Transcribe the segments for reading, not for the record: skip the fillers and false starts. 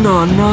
నాన్నా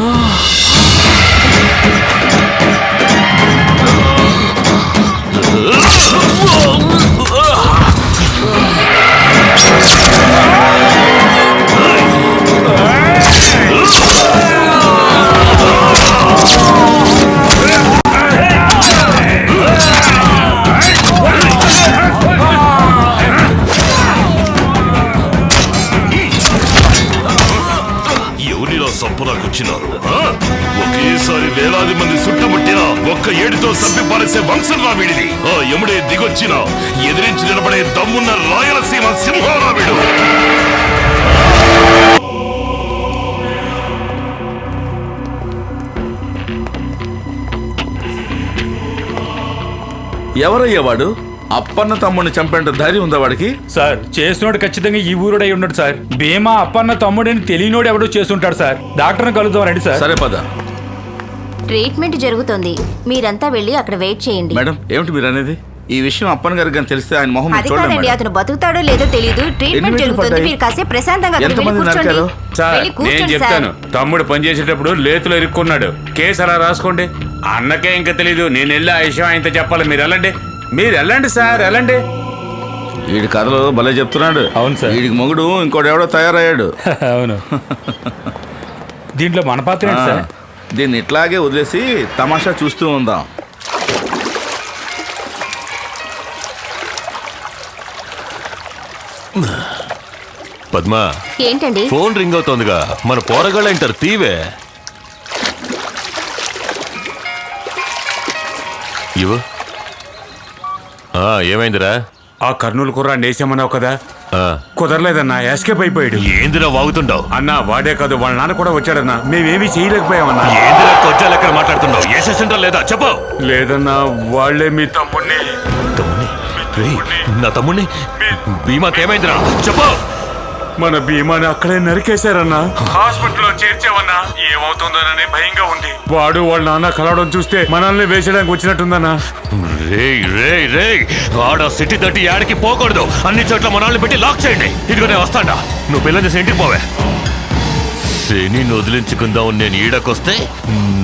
ఒకేసారి వేలాది మంది చుట్టుముట్టిన ఒక్క ఏడుతో సభ్య పారేసే వంశం రా వీడిది. ఆ యముడే దిగొచ్చిన ఎదిరించి నిలబడే దమ్మున్న రాయలసీమ సింహారా వీడు. ఎవరయ్యా వాడు? అప్పన్న తమ్ముడిని చంపేంత ధైర్యం ఉందా వాడికి? సార్ చేసినోడు ఖచ్చితంగా ఈ ఊరుడై ఉన్నాడు సార్. భీమా అప్పన్న తమ్ముడిని తెలియనోడు ఎవడో చేస్తుంటాడు సార్. డాక్టర్ని కలుద్దాం రండి సార్. సరే పద. ట్రీట్మెంట్ జరుగుతోంది, మీరంతా వెళ్ళి అక్కడ వెయిట్ చేయండి. మేడం ఏమిటి మీరు అనేది? ఈ విషయం అప్పన్న గారికి కానీ తెలిస్తే ఆయన మొహం చూడండి. అతను బతుకుతాడో లేదో తెలియదు. ట్రీట్మెంట్ జరుగుతుంది, మీరు కాసేపు ప్రశాంతంగా నేను చెప్తాను. తమ్ముడు పనిచేసేటప్పుడు లేతులో ఇరుక్కున్నాడు. కేసు అలా రాసుకోండి. అన్నకే ఇంకా తెలీదు. నేను వెళ్ళి ఆ విషయం ఆయనతో చెప్పాలి. మీరు వెళ్ళండి సార్, వెళ్ళండి. వీడి కథలు భలే చెప్తున్నాడు. అవును సార్. వీడికి మొగుడు ఇంకోటి ఎవడో తయారయ్యాడు. అవును. దీంట్లో మన పాత్ర ఏంటి సార్? దీన్ని ఇట్లాగే వదిలేసి తమాషా చూస్తూ ఉందాం. పద్మా, ఏంటండి ఫోన్ రింగ్ అవుతోందిగా. మన పోరగాళ్ళు అంటారు తీవే. ఇవ్వు. ఏమైందిరా? ఆ కర్నూలు కుర్రాన్ని వేసామన్నావు కదా, కుదరలేదన్నా. ఎస్కేప్ అయిపోయాడు. ఏందిరా వాగుతుండవు? అన్నా వాడే కాదు, వాళ్ళ నాన్న కూడా వచ్చాడన్నా. మేమేమీ చేయలేకపోయామన్నా. ఏందిరా కొజ్జా లెక్కన మాట్లాడుతున్నావు? వేసేసింటా లేదా చెప్పు. లేదన్నా, వాళ్ళే మీ తమ్ముడిని. నా తమ్ముడిని? భీమాకేమైందిరా చెప్పు. మన భీమాని అక్కడే నరికేశారన్నా. హాస్పిటల్లో చేర్చామన్నా. ఏమవుతుందోనని భయంగా ఉంది. వాడు వాళ్ళ నాన్న కలవడం చూస్తే మనల్ని వేసేయడానికి వచ్చినట్టుందన్నా. ఆడ సిటీ తట్టి యాడికి పోకూడదు. అన్ని చోట్ల మనల్ని పెట్టి లాక్ చేయండి. ఇదిగోనే వస్తాడా. నువ్వు పిల్లలు చేసి ఇంటికి పోవే. శని వదిలించుకుందాం నేను ఈడకొస్తే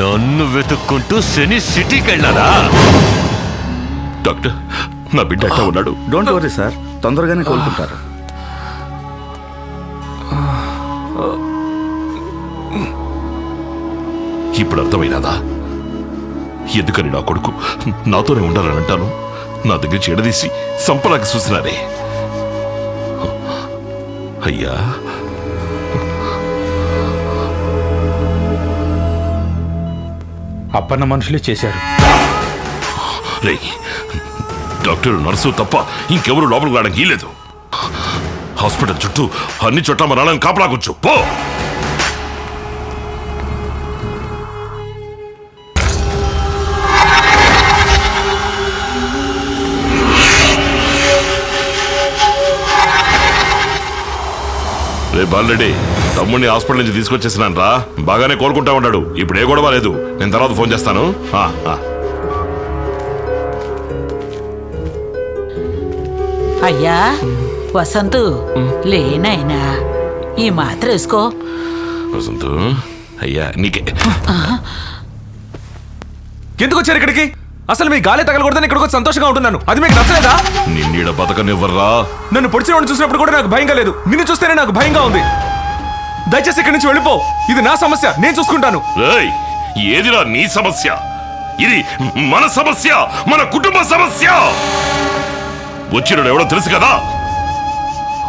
నన్ను వెతుక్కుంటూ శని సిటీకి వెళ్ళాలా? డాక్టర్, నా బిడ్డ అట్లా ఉన్నాడు. డోంట్ వరీ సార్, తొందరగానే కోలుకుంటారు. ఇప్పుడు అర్థమైనదా ఎందుకని నా కొడుకు నాతోనే ఉండాలని అంటాను? నా దగ్గర చెడదీసి సంపలాకి చూసినారే. అయ్యా, అప్పన్న మనుషులే చేశారు. డాక్టర్ నర్సు తప్ప ఇంకెవరు లోపలికి రావడానికి వీలేదు. హాస్పిటల్ చుట్టూ అన్ని చోట్ల మనాలని కాపలాకొచ్చు. పో. రే బాలరెడ్డి, తమ్ముడిని హాస్పిటల్ నుంచి తీసుకొచ్చేసినాను రా. బాగానే కోలుకుంటా ఉన్నాడు. ఇప్పుడు ఏ గొడవ లేదు. నేను తర్వాత ఫోన్ చేస్తాను. అయ్యా వసంతు, లేనైనా ఈ మాత్ర వేసుకో. వసంతు అయ్యా, నీకే. ఎందుకు వచ్చారు ఇక్కడికి? అసలు మీ గాలి తగలకూడదని ఇక్కడికి వచ్చి సంతోషంగా ఉంటున్నాను. అది మీకు నచ్చలేదా? నిన్నీడ బతకనివ్వర్రా. నన్ను పొడిచిన చూసినప్పుడు కూడా నాకు భయంగా లేదు. నిన్ను చూస్తేనే నాకు భయంగా ఉంది. దయచేసి ఇక్కడి నుంచి వెళ్ళిపో. ఇది నా సమస్య, నేను చూసుకుంటాను. ఏదిరా నీ సమస్య? ఇది మన సమస్య, మన కుటుంబ సమస్య. వచ్చినాడు ఎవడో తెలుసు కదా.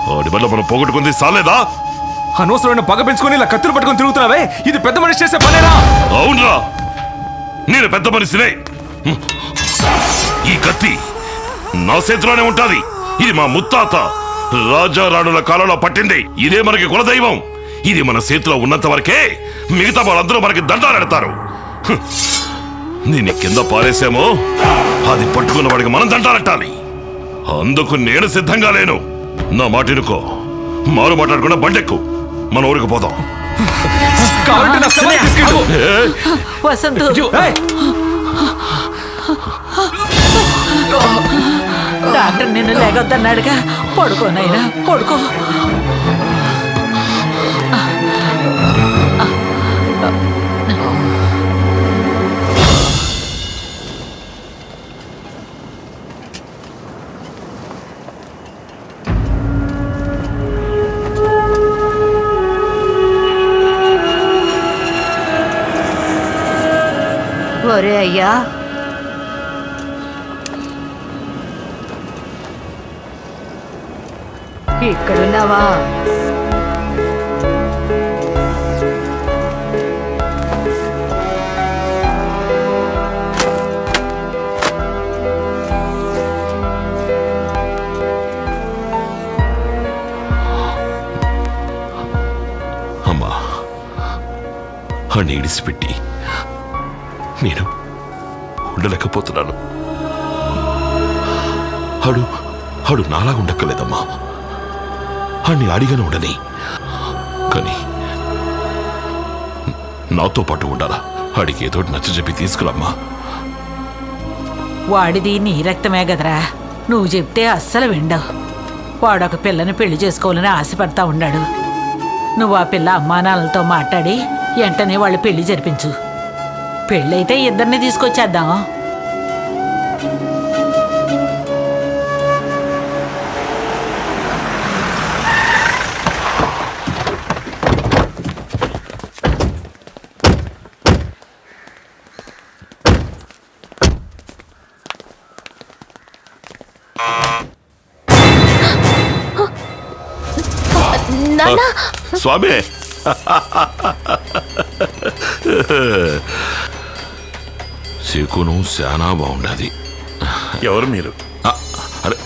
వాడి వల్ల మనం పోగొట్టుకుంది సాలేదా? అనవసరమైన పగ పెంచుకొని ఇలా కత్తులు పట్టుకొని తిరుగుతున్నావే, ఇది పెద్ద మనిషి చేసే పనేనా? అవునరా, నేను పెద్ద మనిషినే. ఈ కత్తి నా చేతిలోనే ఉంటాది. ఇది మా ముత్తాత రాజారాణుల కాలంలో పట్టింది. ఇదే మనకి కులదైవం. ఇది మన చేతిలో ఉన్నంత వరకే మిగతా వాళ్ళందరూ మనకి దండాలెడతారు. దీన్ని కింద పారేసామో అది పట్టుకున్న వాడికి మనం దండాలెట్టాలి. అందుకు నేను సిద్ధంగా లేను. నా మాట ఇనుకో. మారు మాట్లాడకుండా బండెక్కు, మన ఊరికి పోదాం. వసంతు, డాక్టర్ నిన్ను లేకొద్దన్నాడుగా. పడుకోనైనా పడుకో. ఒరే అయ్యా, ఇక్కడున్నావా? అమ్మా అని ఇడిసిపెట్టి నేను ఉండలేకపోతున్నాను. ఆడు నాలా ఉండక్కలేదమ్మా. ఆడిని అడిగాను ఉండని, కానీ నాతో పాటు ఉండాలా. ఆడికి ఏదో నచ్చ చెప్పి తీసుకురమ్మా. వాడిది నీ రక్తమే గదరా, నువ్వు చెప్తే అస్సలు విండవు. వాడొక పిల్లని పెళ్లి చేసుకోవాలని ఆశపడతా ఉన్నాడు. నువ్వు ఆ పిల్ల అమ్మానాన్నలతో మాట్లాడి వెంటనే వాళ్ళు పెళ్లి జరిపించు. పెళ్ళైతే ఇద్దరిని తీసుకొచ్చేద్దాం. నాన్నా, స్వామి, శకునం శానా బాగుండది. ఎవరు మీరు? అరే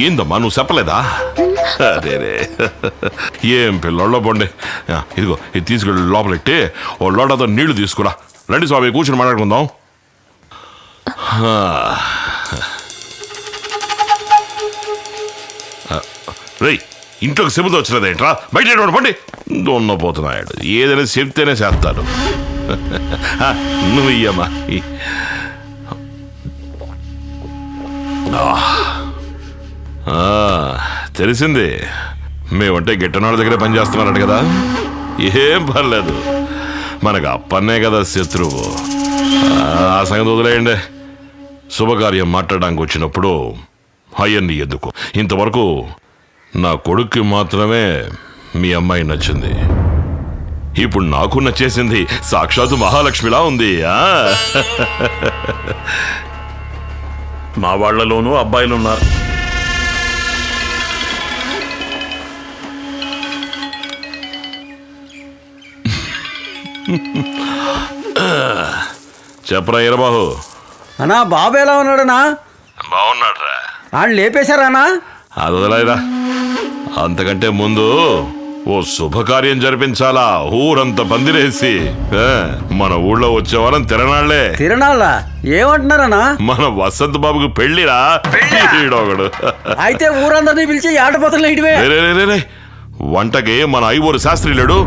ఏందమ్మా, నువ్వు చెప్పలేదా? అదేరే, ఏం పిల్లల్లో బండి. ఇదిగో ఇది తీసుకెళ్ళి లోపలెట్టి ఓ లోటతో నీళ్లు తీసుకురా. రండి స్వామి, కూర్చొని మాట్లాడుకుందాం. రేయ్, ఇంట్లోకి చెబుతూ వచ్చినదేంట్రా? బయట పండి దొన్నపోతున్నాడు. ఏదైనా చెప్తేనే చేస్తాడు. నువ్వు ఇయ్యమ్మా. తెలిసింది, మేమంటే గిట్టనాళ్ళ దగ్గర పనిచేస్తున్నారట కదా. ఏం పర్లేదు, మనకు అప్పన్నే కదా శత్రువు. ఆ సంగతి వదిలేయండి. శుభకార్యం మాట్లాడడానికి వచ్చినప్పుడు అయ్యన్ని ఎందుకు? ఇంతవరకు నా కొడుక్కి మాత్రమే మీ అమ్మాయి నచ్చింది. ఇప్పుడు నాకు నచ్చేసింది. సాక్షాత్తు మహాలక్ష్మిలా ఉంది. మా వాళ్లలోనూ అబ్బాయిలున్నారు. చెప్పరా ఈరబాహు. అన్నా బాబు ఎలా ఉన్నాడనా? బాగున్నాడ్రా. ఆయన లేపేశారానా? అది వదిలేరా. అంతకంటే ముందు ఓ శుభకార్యం జరిపించాలా. ఊరంతా పందిరేసి మన ఊళ్ళో వచ్చేవారం తిరణాళ్లే. తిరణాళ్ళ ఏమంటున్నారనా? మన వసంత్ బాబుకి పెళ్లిరా. ఈడొకడు. అయితే ఊరందరినీ పిలిచి ఆటపోతలు ఇటువే. రే, వంటకి మన ఐవోరు శాస్త్రి లేడు.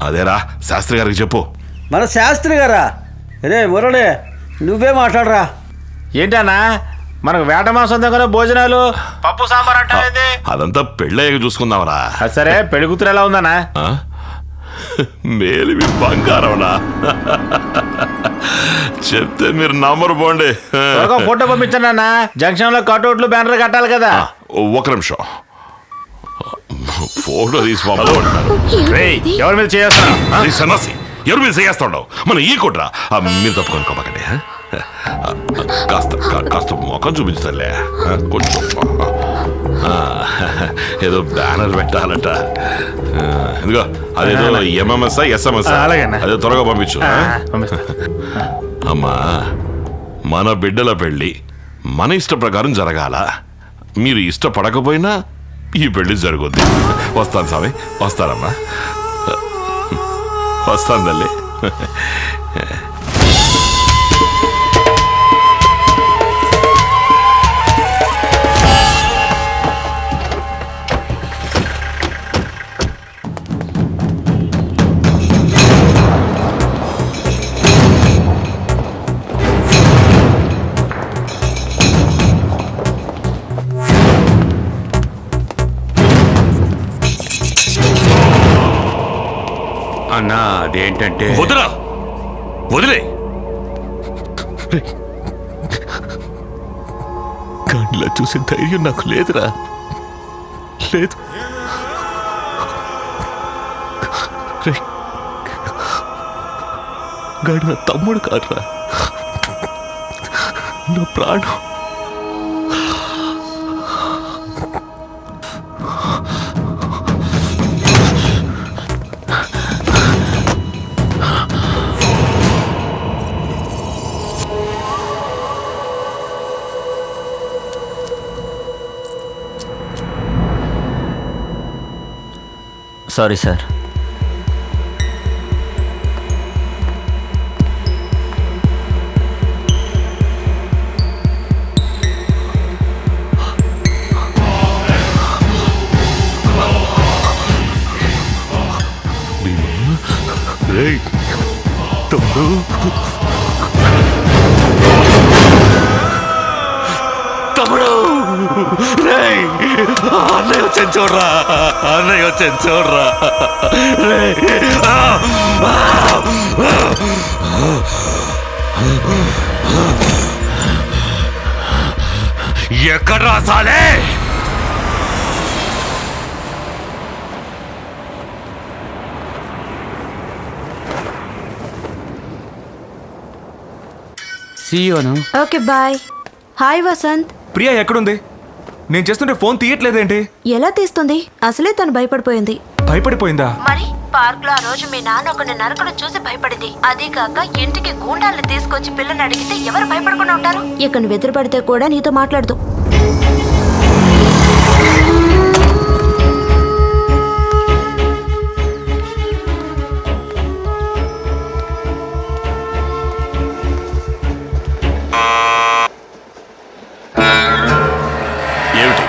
అదేరా, శాస్త్రి గారికి చెప్పు. మన శాస్త్రి గారా? రే మురళి, నువ్వే మాట్లాడరా. ఏంటన్నా మనకు వేట మాసం దగ్గర భోజనాలు, పప్పు సాంబార్ అంటే అదంతా పెళ్ళయ్యాక చూసుకుందామరా. సరే, పెళ్లి కూతురు ఎలా ఉందన్నా? మేలివి బంగారమనా? చెప్తే మీరు నంబర్ పోండి. ఫోటో పంపించానన్నా. జంక్షన్ లో కట్అవుట్లు బ్యానర్ కట్టాలి కదా. ఒక నిమిషం, ఫోటో తీసి ఎవరి మీద చేస్తున్నా? సన్నాసి, ఎవరి మీద చేస్తుండవు? మన ఈ కొట్రా. మీరు తప్పుకొని కొమ్మకండి. కాస్త ముఖం చూపించలే కొంచెం. ఏదో బ్యానర్ పెట్టాలట. ఇదిగో అదేదో ఎంఎంఎస్ ఎస్ఎంఎస్ అదే త్వరగా పంపించు. అమ్మా, మన బిడ్డల పెళ్ళి మన ఇష్ట ప్రకారం జరగాల. మీరు ఇష్టపడకపోయినా ఈ పెళ్లి జరుగుద్ది. వస్తాను స్వామి, వస్తానమ్మా, వస్తాను తల్లి. అన్నా అదేంటంటే వదిలే. గాడిలా చూసే ధైర్యం నాకు లేదురా, లేదు. గాడి నా తమ్ముడు కాదురా. నా ప్రాణం. Sorry sir. రేయ్, తమ్ముడు తమ్ముడు, రేయ్, అన్నయ్య వచ్చాను చూడరా, అన్నయ్య వచ్చాను చూడరా. ఎక్కడ రాసాలే? Okay bye. Hi Vasanth. Priya ఎక్కడుంది? నేను చేస్తుంటే ఫోన్ తీయట్లేదేంటి? ఎలా తీస్తుంది? అసలే తను భయపడిపోయింది. భయపడిపోయిందా? మరి పార్క్ లో ఆ రోజు మీ నాన్న ఒకరిని నరకడం చూసి భయపడింది. అదే కాక ఇంటికి గూండాలను తీసుకొచ్చి పిల్లని అడిగితే ఎవరు భయపడకుండా ఉంటారు? ఇక నువ్వు ఎదురుపడితే కూడా నీతో మాట్లాడదు. ఏమిటి?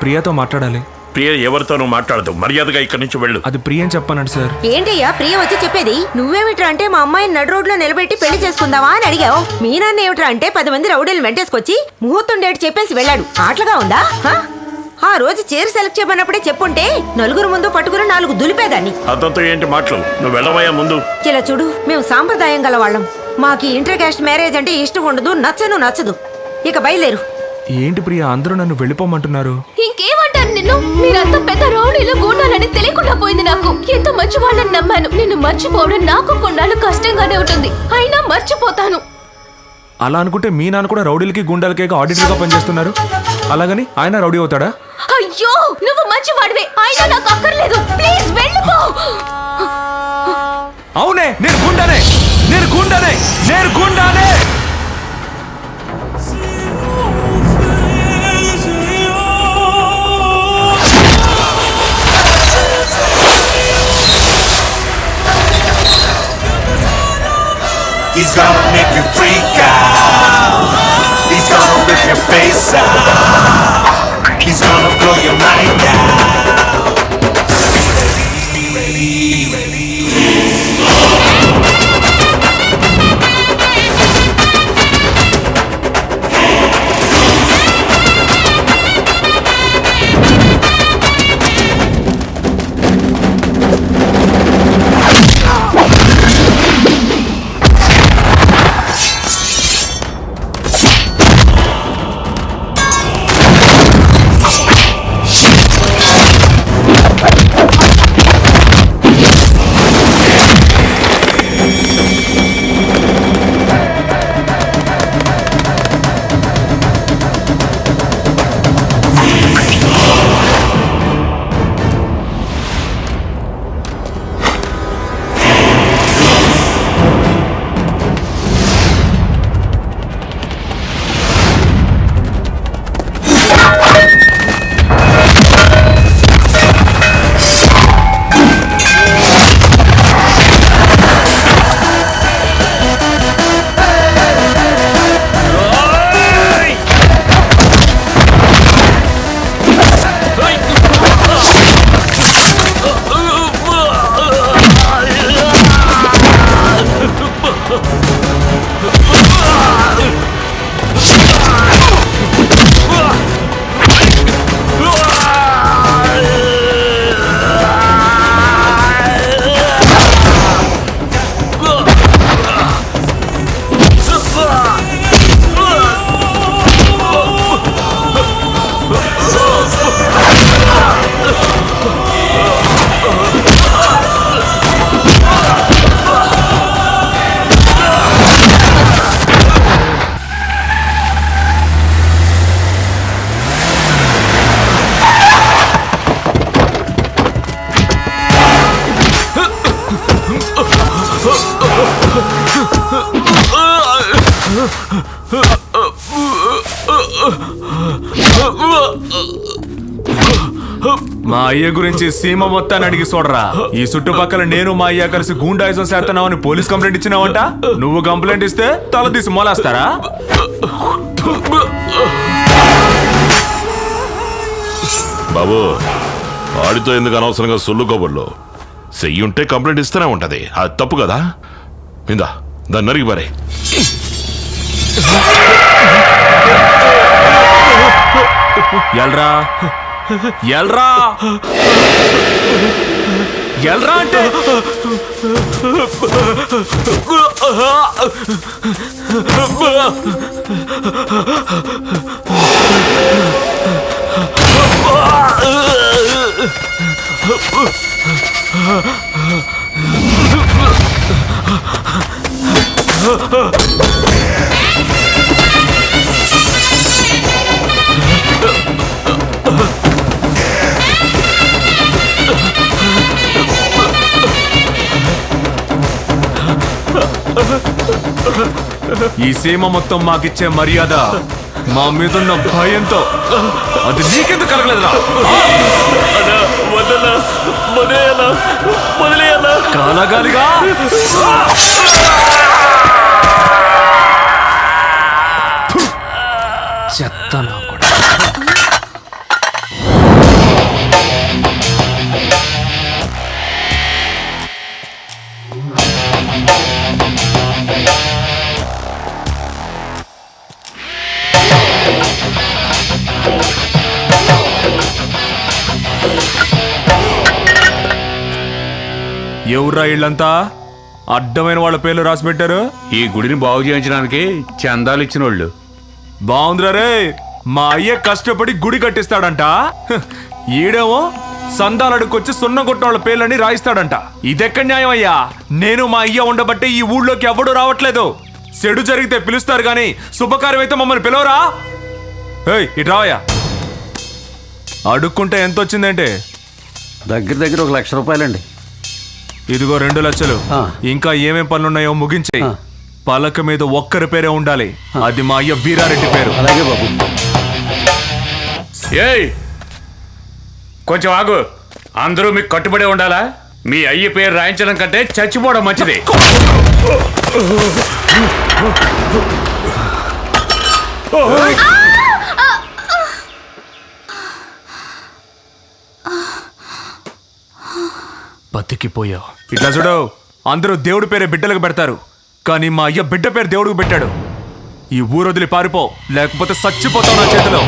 ప్రియాతో మాట్లాడాలి. ప్రియ ఎవరితోనూ మాట్లాడదు, మర్యాదగా ఇక్కడి నుంచి వెళ్ళు. అది ప్రియ అని చెప్పానండి సార్. ఏంటయ్యా ప్రియ వచ్చి చెప్పేది? నువ్వేమిట్రా అంటే మా అమ్మాయిని నడు రోడ్లో నిలబెట్టి పెళ్లి చేసుకుందావా అని అడిగావు. మీ నాన్న ఏమిట్రా అంటే 10 మంది రౌడీలు వెంటేసుకొచ్చి ముహూర్తం డేట్ చెప్పేసి వెళ్ళాడు. ఆటలుగా ఉందా? ఆ రోజు చీర సెలెక్ట్ చేయమన్నప్పుడే చెప్పుంటే నలుగురు ముందు పట్టుకుని 4 దులిపేదాన్ని. అతనితో ఏంటి మాటలు? నువ్వు వెళ్ళవయ్యా ముందు. ఇలా చూడు, మేము సాంప్రదాయం గల వాళ్ళం. మాకు ఇంటర్ కాస్ట్ మ్యారేజ్ అంటే ఇష్టం ఉండదు, నచ్చదు. ఇక బయలుదేరు. ఏంటి ప్రియా, అందరూ నన్ను వెళ్ళిపోమంటున్నారు? ఇంకేమంటారు నిన్ను? మీరంతా పెద్ద రౌడీలు గూండాలని తెలియకుండా పోయింది నాకు. ఎంతో మంచి వాళ్ళని నమ్మాను. నిన్ను మర్చిపోవడం నాకు కొన్నాళ్ళు కష్టంగానే ఉంటుంది, అయినా మర్చిపోతాను. అలా అనుకుంటే మీ నాన్న కూడా రౌడీలకి గుండాలకే ఆడిటర్గా పనిచేస్తున్నారు. అలాగని ఆయన రౌడీ అవుతాడా? అయ్యో, నువ్వు మంచి వాడివే, అయినా నాకు అక్కర్లేదు. ప్లీజ్ వెళ్ళిపో. అవునే, నేను గుండానే. He's gonna make you freak out. He's gonna rip your face out. He's gonna blow your mind out. Be ready, be ready. మా అయ్య గురించి సీమ మొత్తాన్ని అడిగి చూడరా. ఈ చుట్టుపక్కల నేను మా అయ్య కలిసి గూండాయిజం చేస్తున్నావని పోలీస్ కంప్లైంట్ ఇచ్చినావంట. నువ్వు కంప్లైంట్ ఇస్తే తల తీసి మొలేస్తారా? బాబు వాడితో ఎందుకు అనవసరంగా సొల్లు కబుర్లు? చెయ్యి ఉంటే కంప్లైంట్ ఇస్తూనే ఉంటది. అది తప్పు కదా. ఇందా దాన్ని నరిగి పారే. ఎల్రా ఎల్రా ఎల్రా అంటే ఈ సీమ మొత్తం మాకిచ్చే మర్యాద మా మీదున్న భయంతో అది నీకెందుకు కలగలేదురా? కలగాలిగా. చెత్త నా కూడా. ఎవర్రా ఇళ్ళంతా? అడ్డమైన వాళ్ళ పేర్లు రాసి పెట్టారు. ఈ గుడిని బాగు చేయించడానికి చందాలు ఇచ్చిన వాళ్ళు. బాగుందిరా రే. మా అయ్య కష్టపడి గుడి కట్టిస్తాడంట. ఈడేమో సందాలు అడుక్కొచ్చి సున్నం కొట్టిన వాళ్ళ పేర్లని రాయిస్తాడంట. ఇదెక్కడ న్యాయం అయ్యా? నేను మా అయ్య ఉండబట్టే ఈ ఊళ్ళోకి ఎవడూ రావట్లేదు. చెడు జరిగితే పిలుస్తారు గాని శుభకార్యం అయితే మమ్మల్ని పిలవరా? ఏయ్ ఇటు రావయ్యా. అడుక్కుంటే ఎంత వచ్చిందంటే దగ్గర దగ్గర 1 లక్ష రూపాయలండి. ఇదిగో 2 లక్షలు. ఇంకా ఏమేం పనులున్నాయో ముగించాయి. పలక మీద ఒక్కరి పేరే ఉండాలి. అది మా అయ్య వీరారెడ్డి పేరు. అలాగే బాబు. ఏయ్ కొంచెం ఆగు. అందరూ మీకు కట్టుబడి ఉండాలా? మీ అయ్య పేరు రాయించడం కంటే చచ్చిపోవడం మంచిది. బతికిపోయావు. ఇట్లా చూడు, అందరూ దేవుడి పేరే బిడ్డలకు పెడతారు, కానీ మా అయ్య బిడ్డ పేరు దేవుడికి పెట్టాడు. ఈ ఊరు వదిలి పారిపో, లేకపోతే చచ్చిపోతావు నా చేతిలో.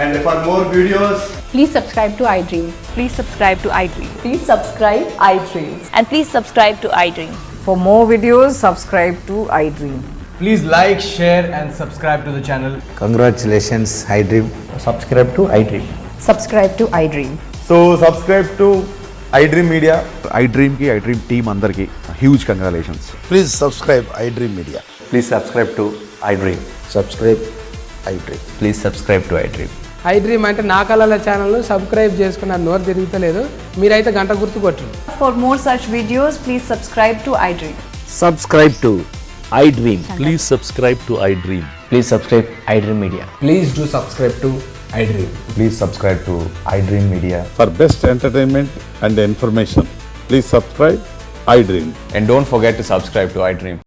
And for more videos, please subscribe to iDream. Please subscribe to iDream. Please subscribe iDream. And please subscribe to iDream. For more videos, subscribe to iDream. please like, share and subscribe to the channel. Congratulations, iDream. Subscribe to iDream. Subscribe to iDream. So subscribe to iDream Media. iDream ki iDream team andarki huge congratulations. Please subscribe iDream Media. Please subscribe to iDream. Subscribe iDream. Please subscribe to iDream. iDream అంటే నా కళల channel subscribe చేసుకున్న నోరు తిరుగుతలేదు. మీరైతే గంట గుర్తు కొట్టండి. For more such videos, please subscribe to iDream. Subscribe to iDream. Please subscribe to iDream. Please subscribe iDream Media. Please do subscribe to iDream. Please subscribe to iDream Media. For best entertainment and information, please subscribe iDream. And don't forget to subscribe to iDream.